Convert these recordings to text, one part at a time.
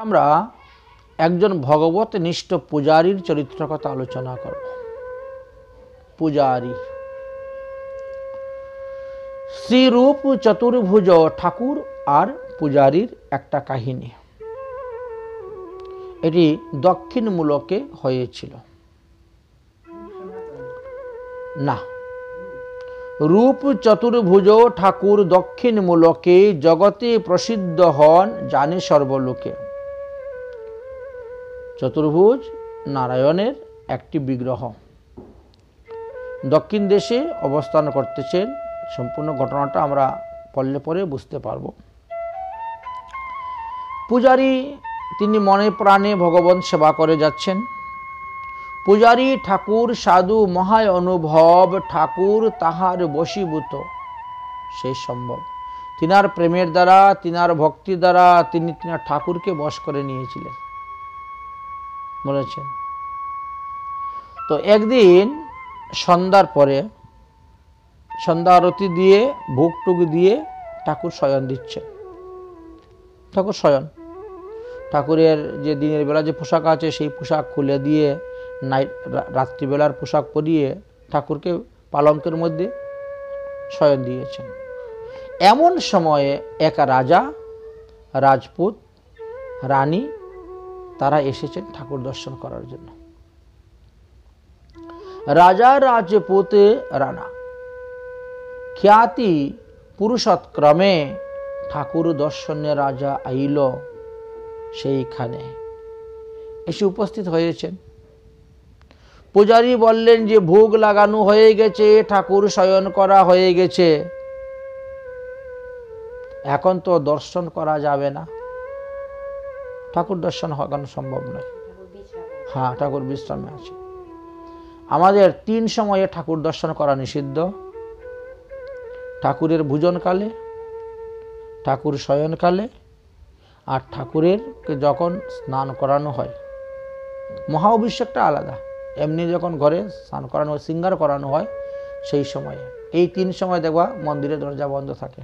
আমরা একজন ভগবত নিষ্ঠ পূজারীর চরিত্র কথা আলোচনা করব। পূজারী শ্রীরূপ চতুর্ভুজ ঠাকুর আর পূজারীর একটা কাহিনী। এটি দক্ষিণ মূলকে হয়েছিল। না, রূপ চতুর্ভুজ ঠাকুর দক্ষিণ মূলকে জগতে প্রসিদ্ধ হন জানে সর্বলোকে। চতুর্ভুজ নারায়ণের একটি বিগ্রহ দক্ষিণ দেশে অবস্থান করতেছেন। সম্পূর্ণ ঘটনাটা আমরা পড়লে পরে বুঝতে পারব। পূজারী তিনি মনে প্রাণে ভগবান সেবা করে যাচ্ছেন। পূজারী ঠাকুর সাধু মহায় অনুভব, ঠাকুর তাহার বশীভূত সেই সম্ভব। তিনার প্রেমের দ্বারা, তিনার ভক্তির দ্বারা তিনি তিনার ঠাকুরকে বশ করে নিয়েছিলেন বলেছেন। তো একদিন সন্ধ্যার পরে সন্ধ্যা আরতি দিয়ে ভোগ টুক দিয়ে ঠাকুর শয়ন দিচ্ছেন। ঠাকুর শয়ন, ঠাকুরের যে দিনের বেলা যে পোশাক আছে সেই পোশাক খুলে দিয়ে রাত্রিবেলার পোশাক পরিয়ে ঠাকুরকে পালঙ্কের মধ্যে শয়ন দিয়েছেন। এমন সময়ে এক রাজা, রাজপুত, রানী তারা এসেছেন ঠাকুর দর্শন করার জন্য। রাজা রাজপুত রানা খ্যাতি পুরুষোত্তমে ঠাকুর দর্শনে রাজা আইল সেইখানে এসে উপস্থিত হয়েছেন। পূজারী বললেন যে ভোগ লাগানো হয়ে গেছে, ঠাকুর শয়ন করা হয়ে গেছে, এখন তো দর্শন করা যাবে না, ঠাকুর দর্শন হওয়ানো সম্ভব নয়। হ্যাঁ, ঠাকুর বিশ্রামে আছে। আমাদের 3 সময়ে ঠাকুর দর্শন করা নিষিদ্ধ। ঠাকুরের ভোজনকালে, ঠাকুর শয়নকালে, আর ঠাকুরের যখন স্নান করানো হয়। মহা অভিষেকটা আলাদা, এমনি যখন ঘরে স্নান করানো হয়, শৃঙ্গার করানো হয় সেই সময়ে। এই 3 সময় দেখবা মন্দিরের দরজা বন্ধ থাকে।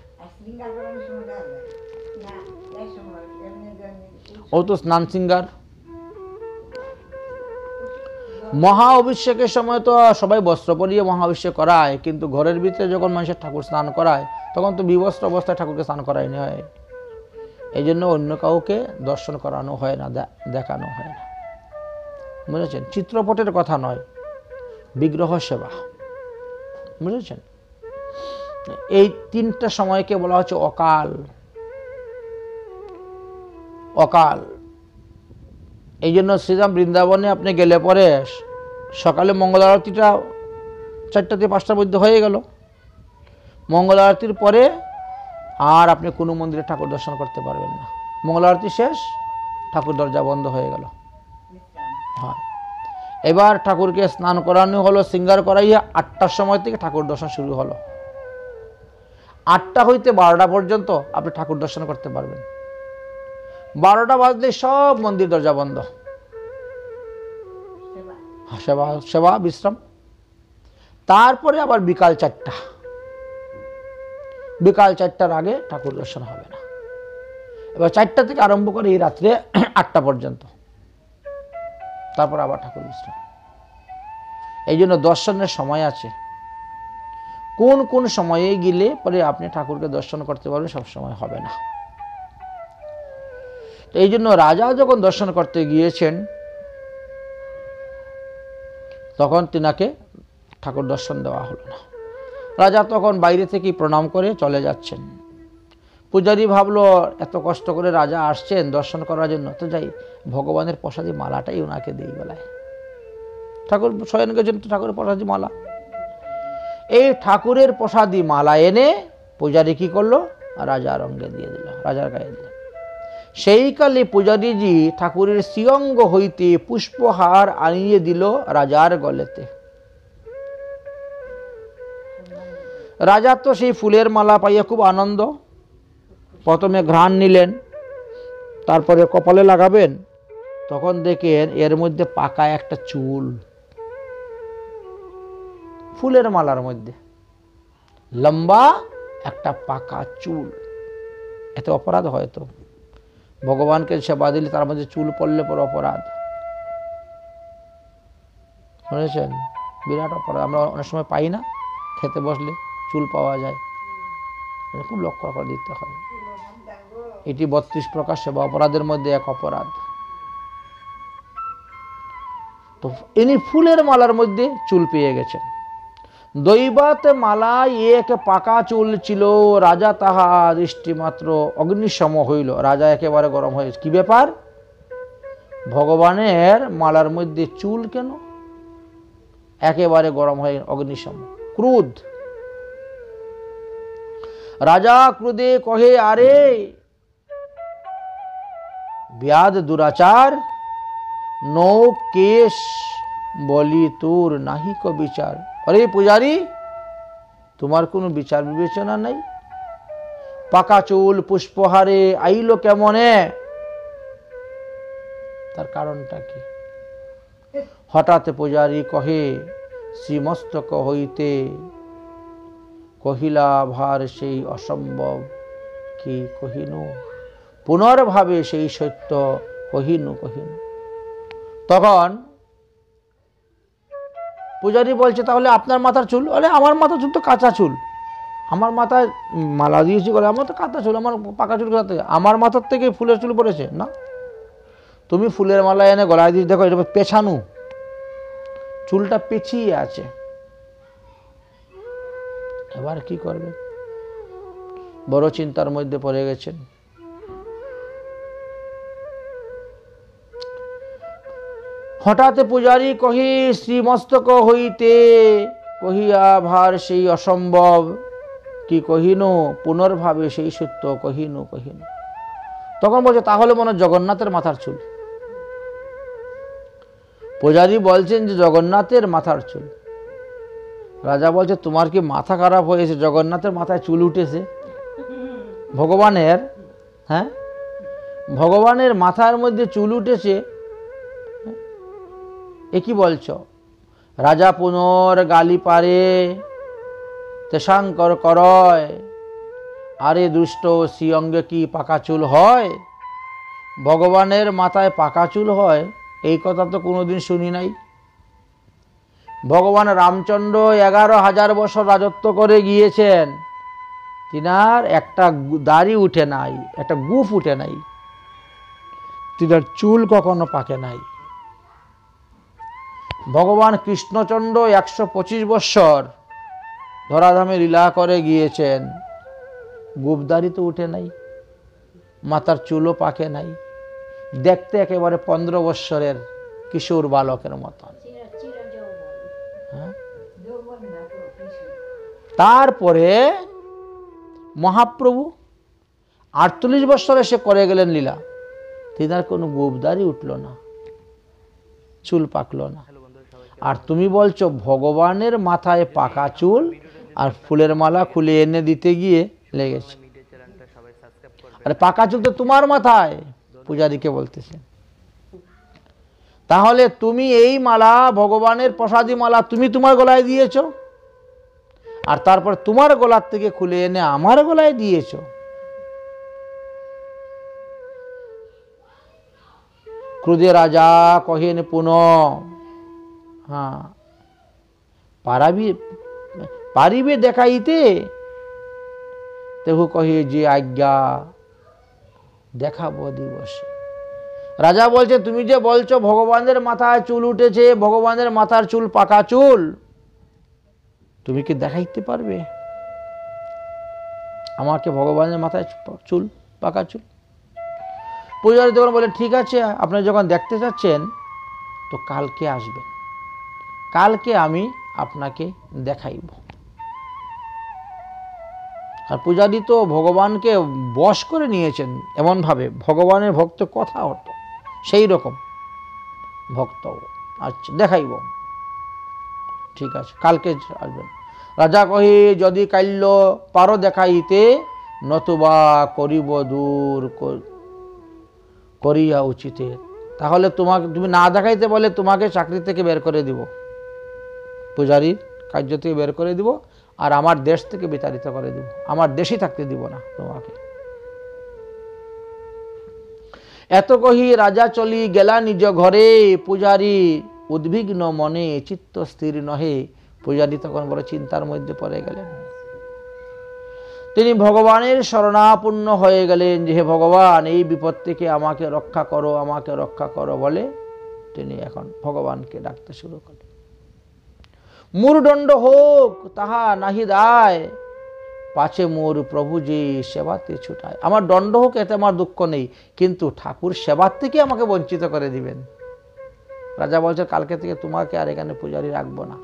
ও তো স্নান শৃঙ্গার। মহা অভিষেকের সময় তো সবাই বস্ত্র পরিয়ে মহা অভিষেক করায়, কিন্তু ঘরের ভিতরে যখন মানুষের ঠাকুর স্নান করায় তখন তো বিবস্ত্র অবস্থায় ঠাকুরকে স্নান করাই না হয়। এই জন্য অন্য কাউকে দর্শন করানো হয় না, দেখানো হয় না, বুঝেছেন? চিত্রপটের কথা নয়, বিগ্রহ সেবা, বুঝেছেন? এই 3টা সময়কে বলা হচ্ছে অকাল। অকাল। এই জন্য শ্রীরাম বৃন্দাবনে আপনি গেলে পরে সকালে মঙ্গল আরতিটা 4টা থেকে 5টার মধ্যে হয়ে গেল। মঙ্গল আরতির পরে আর আপনি কোনো মন্দিরে ঠাকুর দর্শন করতে পারবেন না। মঙ্গল আরতি শেষ, ঠাকুর দরজা বন্ধ হয়ে গেল। হ্যাঁ, এবার ঠাকুরকে স্নান করানো হলো, শৃঙ্গার করাইয়া 8টার সময় থেকে ঠাকুর দর্শন শুরু হলো। 8টা হইতে 12টা পর্যন্ত আপনি ঠাকুর দর্শন করতে পারবেন। 12টা বাজলে সব মন্দির দরজা বন্ধ। সেবা সেবা বিশ্রাম। তারপরে আবার বিকাল 4টা, বিকাল 4টার আগে ঠাকুর দর্শন হবে না। এবার 4টা থেকে আরম্ভ করে এই রাত্রে 8টা পর্যন্ত, তারপর আবার ঠাকুর বিশ্রাম। এই জন্য দর্শনের সময় আছে। কোন কোন সময়ে গেলে পরে আপনি ঠাকুরকে দর্শন করতে পারবেন, সব সময় হবে না। এই জন্য রাজা যখন দর্শন করতে গিয়েছেন তখন তিনাকে ঠাকুর দর্শন দেওয়া হলো না। রাজা তখন বাইরে থেকে প্রণাম করে চলে যাচ্ছেন। পূজারী ভাবলো এত কষ্ট করে রাজা আসছেন দর্শন করার জন্য, তো যাই ভগবানের প্রসাদী মালাটাই ওনাকে দিই বেলায়। ঠাকুর শয়ন গেছেন তো ঠাকুরের প্রসাদী মালা, এই ঠাকুরের প্রসাদী মালা এনে পূজারী কি করলো, রাজার অঙ্গে দিয়ে দিল, রাজার গায়ে দিল। সেই কালে পূজারীজি ঠাকুরের শ্রীঅঙ্গ হইতে পুষ্পহার আনিয়ে দিল রাজার গলেতে। রাজা তো সেই ফুলের মালা পাইয়া খুব আনন্দ। প্রথমে ঘ্রাণ নিলেন, তারপরে কপালে লাগাবেন, তখন দেখেন এর মধ্যে পাকা একটা চুল, ফুলের মালার মধ্যে লম্বা একটা পাকা চুল। এত অপরাধ হয়তো ভগবানকে সেবা দিলে তার মধ্যে চুল পড়লে পর অপরাধ, শুনেছেন? বিরাট অপরাধ। আমরা অনেক সময় পাই না, খেতে বসলে চুল পাওয়া যায়, খুব লক্ষ্য করে দিতে হয়। এটি 32 প্রকার সেবা অপরাধের মধ্যে এক অপরাধ। তো ইনি ফুলের মালার মধ্যে চুল পেয়ে গেছেন। দৈবাত মালায় এক পাকা চুল ছিল, রাজা তাহা দৃষ্টি মাত্র অগ্নিসম হইল। রাজা একেবারে গরম হয়ে, কি ব্যাপার, ভগবানের মালার মধ্যে চুল কেন? একেবারে গরম হয়ে অগ্নিসম, ক্রোধ। রাজা ক্রোধে কহে, আরে ব্যাধ দুরাচার, নৌ কেশ বলি তোর নাহিক বিচার। আরে পূজারী, তোমার কোনো বিচার বিবেচনা নাই? পাকা চুল পুষ্পহারে আইলো কেমনে? তার কারণটা কি? হঠাৎ পূজারী কহে, শ্রীমস্তক হইতে কহিলা ভার সেই অসম্ভব কি কহিনু, পুনর্ভাবে সেই সত্য কহিনু কহিনু। তখন পূজারী বলছে, তাহলে আপনার মাথার চুল? আরে আমার মাথার চুল তো কাঁচা চুল, আমার মাথায় মালা দিয়েছি বলে আমার তো কাঁচা চুল, আমার পাকা চুল কোথা থেকে? আমার মাথার থেকে ফুলের চুল পড়েছে না? তুমি ফুলের মালা এনে গলায় দিয়ে দেখো, এটা পেছানো, চুলটা পেঁচিয়ে আছে। এবার কি করবে? বড় চিন্তার মধ্যে পড়ে গেছেন। হঠাৎ পূজারী কহি, শ্রীমস্তক হইতে কহিয়া ভার সেই অসম্ভব কি কহিনু, পুনর্ভাবে সেই সত্য কহিনু কহিনু। তখন বলছে, তাহলে মনে জগন্নাথের মাথার চুল। পূজারী বলছেন যে জগন্নাথের মাথার চুল। রাজা বলছে, তোমার কি মাথা খারাপ হয়েছে? জগন্নাথের মাথায় চুল উঠেছে? ভগবানের, হ্যাঁ, ভগবানের মাথার মধ্যে চুল উঠেছে, এ কি বলছো? রাজা পুনর গালি পারে, তেশাঙ্কর করয়, আরে দুষ্ট, শ্রী অঙ্গে কি পাকা চুল হয়? ভগবানের মাথায় পাকা চুল হয়, এই কথা তো কোনোদিন শুনি নাই। ভগবান রামচন্দ্র 11,000 বছর রাজত্ব করে গিয়েছেন, তিনার একটা দাড়ি উঠে নাই, একটা গুফ উঠে নাই, তিনার চুল কখনো পাকে নাই। ভগবান কৃষ্ণচন্দ্র 125 বৎসর ধরাধামে লীলা করে গিয়েছেন, গুপদারি তো উঠে নাই, মাথার চুলও পাকে নাই, দেখতে একেবারে 15 বৎসরের কিশোর বালকের মতন। তারপরে মহাপ্রভু 48 বৎসরে সে করে গেলেন লীলা, তিনার কোনো গুপদারি উঠল না, চুল পাকলো না। আর তুমি বলছো ভগবানের মাথায় পাকা চুল, আর ফুলের মালা খুলে এনে দিতে গিয়ে লেগেছে। আরে পাকা চুল তো তোমার মাথায়, পূজারীকে বলতেছে। তাহলে তুমি এই মালা, ভগবানের প্রসাদী মালা, তুমি তোমার গলায় দিয়েছো, আর তারপর তোমার গলার থেকে খুলে এনে আমার গলায় দিয়েছো। ক্রোধে রাজা কহেন পুনঃ, হ্যাঁ, পারিবে দেখাইতে? তেহু কহে, যে আজ্ঞা দেখাবো দিবসে। রাজা বলছে, তুমি যে বলছো ভগবানের মাথায় চুল উঠেছে, ভগবানের মাথার চুল পাকা চুল, তুমি কি দেখাইতে পারবে আমাকে ভগবানের মাথায় চুল পাকা চুল? পূজারী তখন বলে, ঠিক আছে, আপনি যখন দেখতে চাচ্ছেন তো কালকে আসবেন, কালকে আমি আপনাকে দেখাইব। আর পূজারী তো ভগবানকে বশ করে নিয়েছেন, এমনভাবে ভগবানের ভক্ত কথা হতো সেই রকম ভক্ত। আচ্ছা, দেখাইব, ঠিক আছে, কালকে আসবেন। রাজা কহে, যদি কাল্য পারো দেখাইতে, নতুবা করিব দূর করিয়া উচিতে। তাহলে তুমি না দেখাইতে বলে তোমাকে চাকরি থেকে বের করে দিব, পূজারীর কার্য থেকে বের করে দিব, আর আমার দেশ থেকে বিতাড়িত করে দিব, আমার দেশে থাকতে দিব না তোমাকে। এত কহি রাজা চলি গেলা নিজ ঘরে, পূজারী উদ্বিগ্ন মনে চিত্ত স্থির নহে। পূজারী তখন বড় চিন্তার মধ্যে পড়ে গেলেন। তিনি ভগবানের শরণাপন্ন হয়ে গেলেন যে হে ভগবান, এই বিপদ থেকে আমাকে রক্ষা করো, আমাকে রক্ষা করো বলে তিনি এখন ভগবানকে ডাকতে শুরু করলেন। মূরদণ্ড হোক তাহা নাহি দায়, পাছে মোর প্রভু যে সেবাতে ছুটায়। আমার দণ্ড হোক এতে আমার দুঃখ নেই, কিন্তু ঠাকুর সেবার থেকে আমাকে বঞ্চিত করে দিবেন। রাজা বলছে কালকে থেকে তোমাকে আর এখানে পূজারী রাখবো না,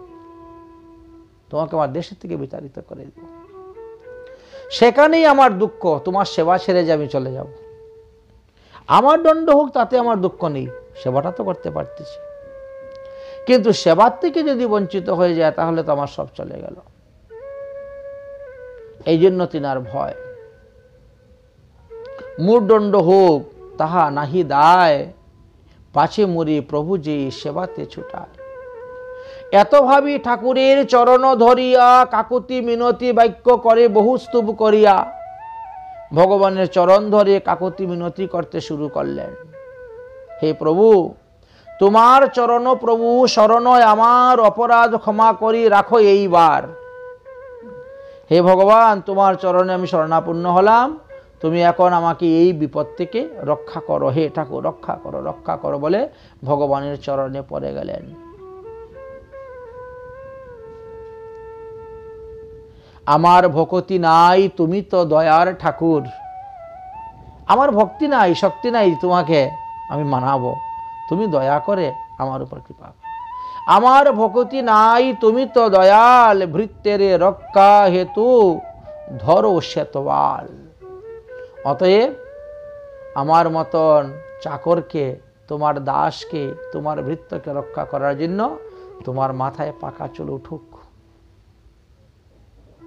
তোমাকে আমার দেশের থেকে বিতাড়িত করে দেব। সেখানেই আমার দুঃখ, তোমার সেবা ছেড়ে যে আমি চলে যাব। আমার দণ্ড হোক তাতে আমার দুঃখ নেই, সেবাটা তো করতে পারতেছি, কিন্তু সেবার থেকে যদি বঞ্চিত হয়ে যায় তাহলে তো আমার সব চলে গেল। এই জন্য তিনার ভয়। মূরদণ্ড হোক তাহা নাহি দায়, পাছে মরি প্রভু যে সেবাতে ছুটায়। এত ভাবি ঠাকুরের চরণ ধরিয়া, কাকুতি মিনতি বাক্য করে বহু স্তব করিয়া ভগবানের চরণ ধরে কাকুতি মিনতি করতে শুরু করলেন। হে প্রভু, তোমার চরণ প্রভু শরণয় আমার অপরাধ ক্ষমা করি রাখো এইবার। হে ভগবান, তোমার চরণে আমি শরণাপন্ন হলাম, তুমি এখন আমাকে এই বিপদ থেকে রক্ষা করো। হে ঠাকুর রক্ষা করো, রক্ষা করো বলে ভগবানের চরণে পড়ে গেলেন। আমার ভক্তি নাই, তুমি তো দয়ার ঠাকুর। আমার ভক্তি নাই, শক্তি নাই তোমাকে আমি মানাবো, তুমি দয়া করে আমার উপর কৃপা। আমার ভক্তি নাই, তুমি তো দয়াল, ভৃত্যের রক্ষা হেতু ধরো শ্বেতবাল। অতএব আমার মতন চাকরকে, তোমার দাসকে, তোমার ভৃত্যকে রক্ষা করার জন্য তোমার মাথায় পাকা চুল উঠুক,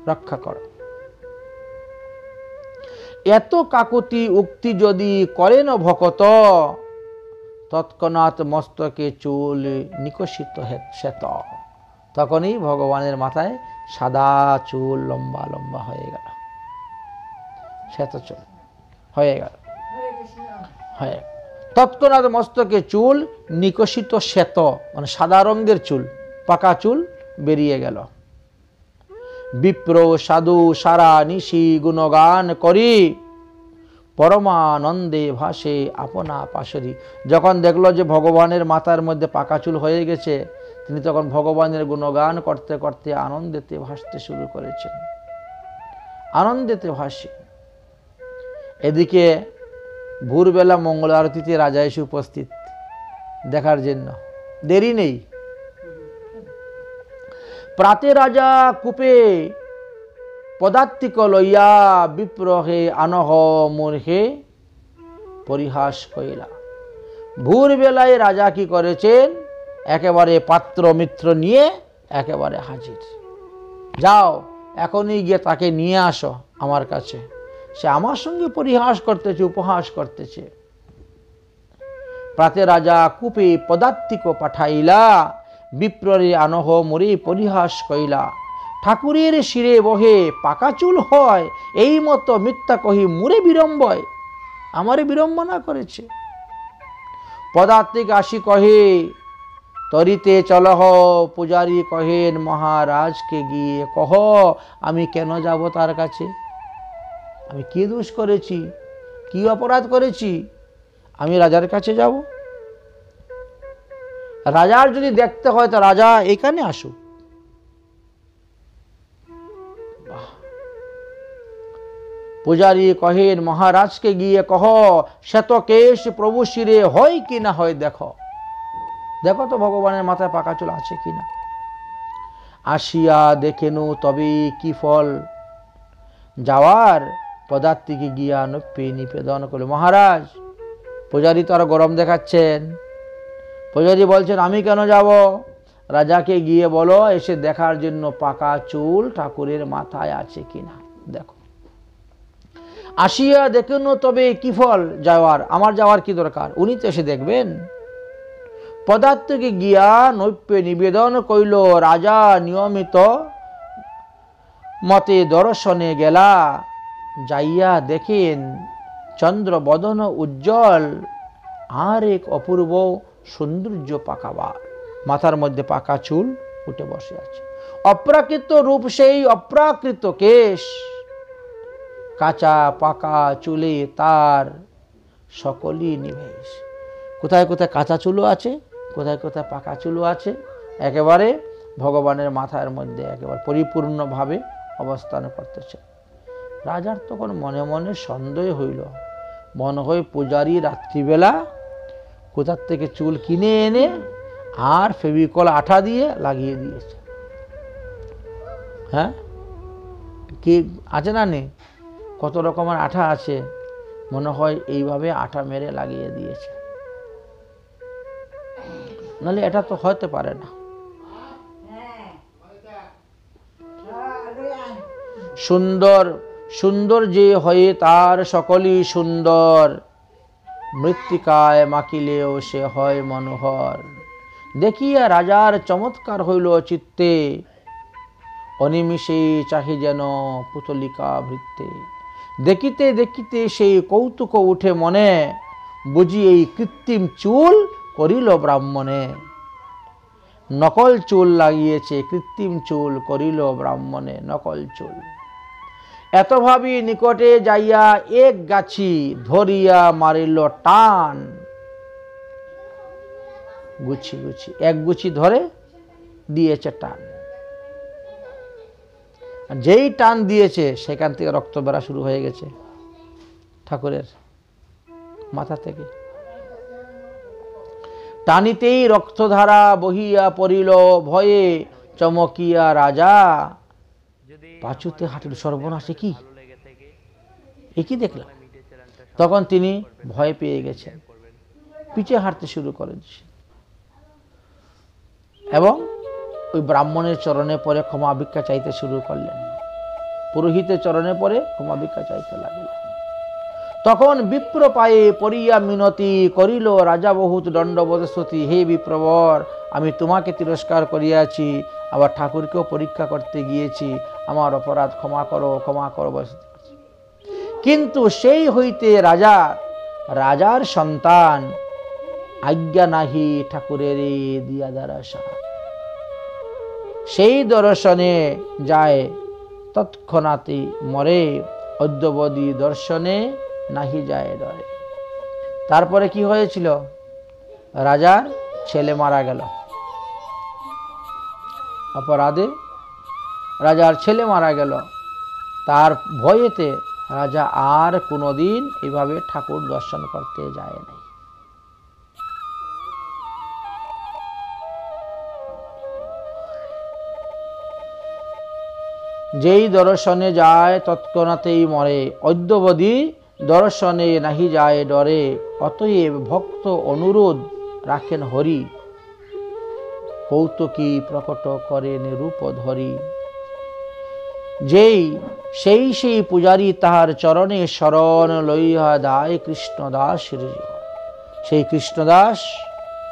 রক্ষা করো। এত কাকুতি উক্তি যদি করেন ভকত, তৎক্ষণাৎ মস্তকে চুল নিকশিত শ্বেত। তখনই ভগবানের মাথায় সাদা চুল লম্বা লম্বা হয়ে গেল, শ্বেত চুল হয়ে গেল। তৎক্ষণাৎ মস্তকে চুল নিকশিত শ্বেত, মানে সাদা রঙের চুল, পাকা চুল বেরিয়ে গেল। বিপ্র সাধু সারা নিশি গুণগান করি, পরমানন্দে ভাসে আপনা পাশরি। যখন দেখলো যে ভগবানের মাথার মধ্যে পাকা চুল হয়ে গেছে, তিনি তখন ভগবানের গুণগান করতে করতে আনন্দেতে ভাসতে শুরু করেছেন, আনন্দেতে ভাসে। এদিকে ভোরবেলা মঙ্গল আরতিতে রাজা এসে উপস্থিত দেখার জন্য, দেরি নেই। প্রাতে রাজা কূপে পদার্থিক লইয়া, বিপ্রহে আনহ মূর্হে পরিহাস কইলা। ভোরবেলায় রাজা কি করেছেন, একেবারে পাত্র মিত্র নিয়ে একেবারে হাজির। যাও এখনই গিয়ে তাকে নিয়ে আসো আমার কাছে, সে আমার সঙ্গে পরিহাস করতেছে, উপহাস করতেছে। প্রাতে রাজা কূপে পদার্থিক পাঠাইলা, বিপ্ররে আনহ মরে পরিহাস কইলা। ঠাকুরের শিরে বহে পাকা চুল হয়, এই মতো মিথ্যা কহি মুরে বিড়ম্বয়, আমারে বিড়ম্বনা করেছে। পদার্থিক আসি কহে তরিতে চলহ, পূজারী কহেন মহারাজকে গিয়ে কহ, আমি কেন যাব তার কাছে? আমি কি দোষ করেছি, কি অপরাধ করেছি আমি রাজার কাছে যাব? রাজার যদি দেখতে হয় তো রাজা এখানে আসুক। পূজারী কহেন মহারাজকে গিয়ে কহ, শ্বেতকেশ প্রভু শিরে হয় কি না হয় দেখো, দেখো তো ভগবানের মাথায় পাকা চুল আছে কিনা। আসিয়া দেখেনু তবে কি ফল, যাওয়ার পদার্থীকে গিয়া নপ্যে নিবেদন করল। মহারাজ, পূজারী তো আরো গরম দেখাচ্ছেন। পূজারী বলছেন আমি কেন যাব? রাজাকে গিয়ে বলো এসে দেখার জন্য পাকা চুল ঠাকুরের মাথায় আছে কিনা দেখো। আসিয়া দেখেন তবে কি ফল, যাওয়ার, আমার যাওয়ার কি দরকার, উনি তো এসে দেখবেন। পদার্থকে গিয়া নৈপ্যে নিবেদন কইল, রাজা নিয়মিত মতে দর্শনে গেলা, যাইয়া দেখেন চন্দ্র বদন উজ্জ্বল, আর এক অপূর্ব সৌন্দর্য পাকাবার, মাথার মধ্যে পাকা চুল উঠে বসে আছে, অপ্রাকৃত রূপ সেই অপ্রাকৃত কেশ, কাঁচা পাকা চুলে তার সকলই নিবেশ। কোথায় কোথায় কাঁচা চুলও আছে, কোথায় কোথায় পাকা চুলও আছে, একেবারে ভগবানের মাথার মধ্যে একেবারে পরিপূর্ণভাবে অবস্থান করতেছে। রাজার তখন মনে মনে সন্দেহ হইল, মনে হয় পূজারী রাত্রিবেলা কোথার থেকে চুল কিনে এনে আর ফেভিকল আঠা দিয়ে লাগিয়ে দিয়েছে। হ্যাঁ, কি আছে না নেই, কত রকমের আঠা আছে, মনে হয় এইভাবে আঠা মেরে লাগিয়ে দিয়েছে, নাহলে এটা তো হতে পারে না। সুন্দর সুন্দর যে হয়ে তার সকলই সুন্দর, মৃত্তিকায় মাখিলেও সে হয় মনোহর। দেখিয়া রাজার চমৎকার হইল চিত্তে, অনিমিষে চাহি যেন পুতলিকা বৃত্তে। দেখিতে দেখিতে সেই কৌতুক উঠে মনে, বুঝি এই কৃত্রিম চুল করিল ব্রাহ্মণে। নকল চুল লাগিয়েছে, কৃত্রিম চুল করিল ব্রাহ্মণে, নকল চুল। এত ভাবি নিকটে যাইয়া এক গাছি ধরিয়া মারিল টান, গুছি গুছি এক গুছি ধরে দিয়েছে টান। যেই টান দিয়েছে সেখান থেকে রক্ত বেরা শুরু হয়ে গেছে ঠাকুরের মাথা থেকে। টানিতেই রক্তধারা বহিয়া পড়িল, ভয়ে চমকিয়া রাজা পাছুতে হাঁটিল। সর্বনাশে কি, একই দেখলাম। তখন তিনি ভয় পেয়ে গেছেন, পিছে হাঁটতে শুরু করেছেন এবং ওই ব্রাহ্মণের চরণে পরে ক্ষমা ভিক্ষা চাইতে শুরু করলেন। পুরোহিতের চরণে পরে ক্ষমা ভিক্ষা চাইতে লাগলেন। তখন বিপ্র পায়ে পড়িয়া মিনতি করিল রাজা বহুত দণ্ডবৎ স্তুতি। হে বিপ্রবর, আমি তোমাকে তিরস্কার করিয়াছি, আবার ঠাকুরকেও পরীক্ষা করতে গিয়েছি, আমার অপরাধ ক্ষমা করো, ক্ষমা করো। কিন্তু সেই হইতে রাজার সন্তান আজ্ঞা নাহি ঠাকুরের দিয়া দর্শন। সেই দর্শনে যায় তৎক্ষণাৎই মরে, অদ্যবধি দর্শনে নাহি যায় ডরে। তারপরে কি হয়েছিল, রাজার ছেলে মারা গেল অপরাধে, রাজার ছেলে মারা গেল। তার ভয়েতে রাজা আর কোনোদিন এভাবে ঠাকুর দর্শন করতে যায় নাই। যেই দর্শনে যায় তৎক্ষণাতেই মরে, অদ্যবধি দর্শনে নাহি যায় ডরে। অতএব ভক্ত অনুরোধ রাখেন হরি, কৌতুকী প্রকট করেন রূপ ধরি। সেই পূজারী তাহার চরণে শরণ লইয়া দায় কৃষ্ণদাসের। সেই কৃষ্ণদাস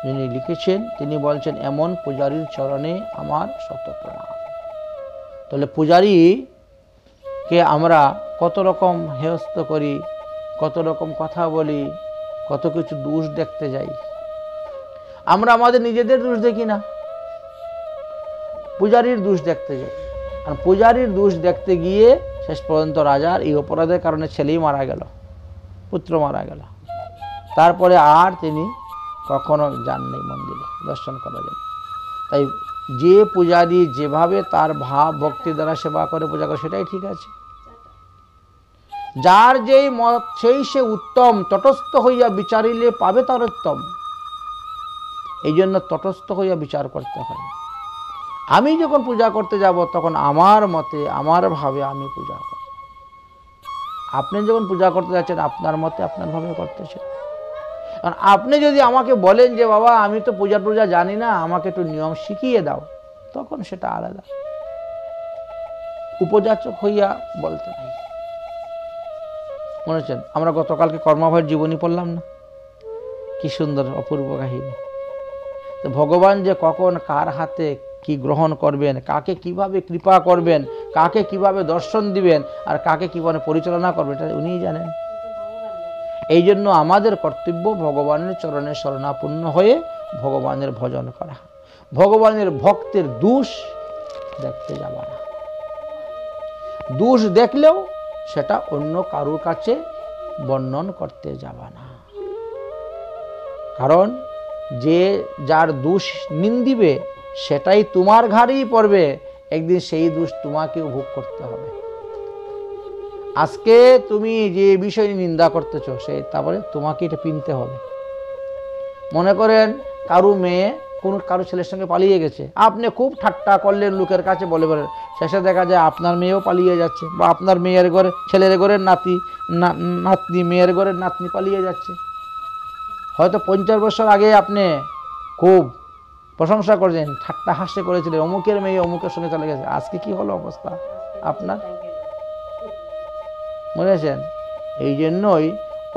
যিনি লিখেছেন তিনি বলছেন, এমন পূজারীর চরণে আমার শত প্রণাম। তাহলে পূজারীকে আমরা কত রকম হেয়স্ত করি, কত রকম কথা বলি, কত কিছু দোষ দেখতে যাই। আমরা আমাদের নিজেদের দোষ দেখি না, পূজারীর দোষ দেখতে যাই। আর পূজারীর দোষ দেখতে গিয়ে শেষ পর্যন্ত রাজার এই অপরাধের কারণে ছেলেই মারা গেল, পুত্র মারা গেল। তারপরে আর তিনি কখনো যাননি মন্দিরে দর্শন করার জন্য। তাই যে পূজারী যেভাবে তার ভাব ভক্তি দ্বারা সেবা করে পূজা করে সেটাই ঠিক আছে। যার যেই মত সেই সে উত্তম, তটস্থ হইয়া বিচারিলে পাবে তার উত্তম। এই জন্য তটস্থ হইয়া বিচার করতে হয়। আমি যখন পূজা করতে যাব তখন আমার মতে আমার ভাবে আমি পূজা করব। আপনি যখন পূজা করতে যাচ্ছেন আপনার মতে আপনার ভাবে করতেছেন। কারণ আপনি যদি আমাকে বলেন যে বাবা আমি তো পূজা জানি না, আমাকে একটু নিয়ম শিখিয়ে দাও, তখন সেটা আলাদা। উপযাচক হইয়া বলতে নাই। মনে হচ্ছেন আমরা গতকালকে কর্মভয়ের জীবনী পড়লাম না, কি সুন্দর অপূর্ব কাহিনী। তো ভগবান যে কখন কার হাতে কি গ্রহণ করবেন, কাকে কিভাবে কৃপা করবেন, কাকে কিভাবে দর্শন দিবেন আর কাকে কিভাবে পরিচালনা করবেন, এটা উনিই জানেন। এই জন্য আমাদের কর্তব্য ভগবানের চরণে শরণাপন্ন হয়ে ভগবানের ভজন করা, ভগবানের ভক্তের দোষ দেখতে যাবা না। দোষ দেখলেও সেটা অন্য কারোর কাছে বর্ণন করতে যাবা না, কারণ যে যার দোষ নিন্দিবে সেটাই তোমার ঘাড়েই পড়বে, একদিন সেই দোষ তোমাকেও ভোগ করতে হবে। আজকে তুমি যে বিষয় নিন্দা করতেছ সেই তারপরে তোমাকে এটা পিনতে হবে। মনে করেন কারো মেয়ে কারো ছেলের সঙ্গে পালিয়ে গেছে, আপনি খুব ঠাট্টা করলেন লোকের কাছে বলে বলেন, শেষে দেখা যায় আপনার মেয়েও পালিয়ে যাচ্ছে, বা আপনার মেয়ের ঘরে ছেলের ঘরের নাতনি মেয়ের ঘরের নাতনি পালিয়ে যাচ্ছে। হয়তো 50 বছর আগে আপনি খুব প্রশংসা করেছেন, ঠাট্টা হাস্য করেছিলেন, অমুকের মেয়ে অমুকের সঙ্গে চলে গেছে, আজকে কি হলো অবস্থা আপনার, বুঝেছেন? এই জন্যই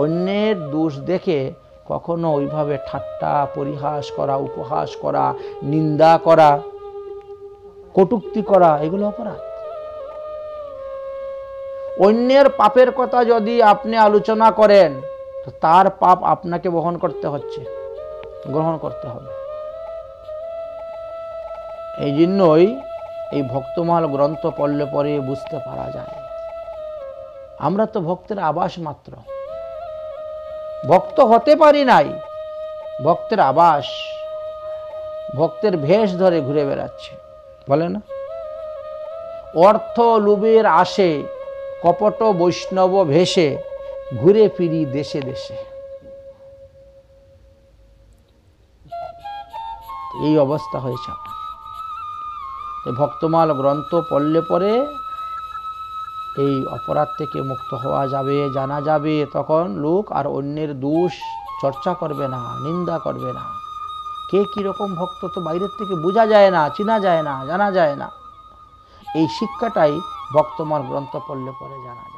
অন্যের দোষ দেখে কখনো ওইভাবে ঠাট্টা পরিহাস করা, উপহাস করা, নিন্দা করা, কটূক্তি করা, এগুলো অপরাধ। অন্যের পাপের কথা যদি আপনি আলোচনা করেন তো তার পাপ আপনাকে বহন করতে হচ্ছে, গ্রহণ করতে হবে। এই জন্যই এই ভক্তমাল গ্রন্থ পড়লে পরে বুঝতে পারা যায় আমরা তো ভক্তের আবাস মাত্র, ভক্ত হতে পারি নাই, ভক্তের আবাস, ভক্তের ভেষ ধরে ঘুরে বেড়াচ্ছে, বলে না? অর্থ লোভের আশে কপট বৈষ্ণব ভেষে ঘুরে ফিরি দেশে দেশে। এই অবস্থা হয়েছে। ভক্তমাল গ্রন্থ পড়লে পরে এই অপরাধ থেকে মুক্ত হওয়া যাবে, জানা যাবে। তখন লোক আর অন্যের দোষ চর্চা করবে না, নিন্দা করবে না। কে কীরকম ভক্ত তো বাইরের থেকে বোঝা যায় না, চেনা যায় না, জানা যায় না। এই শিক্ষাটাই ভক্তমাল গ্রন্থ পড়লে পরে জানা যায়।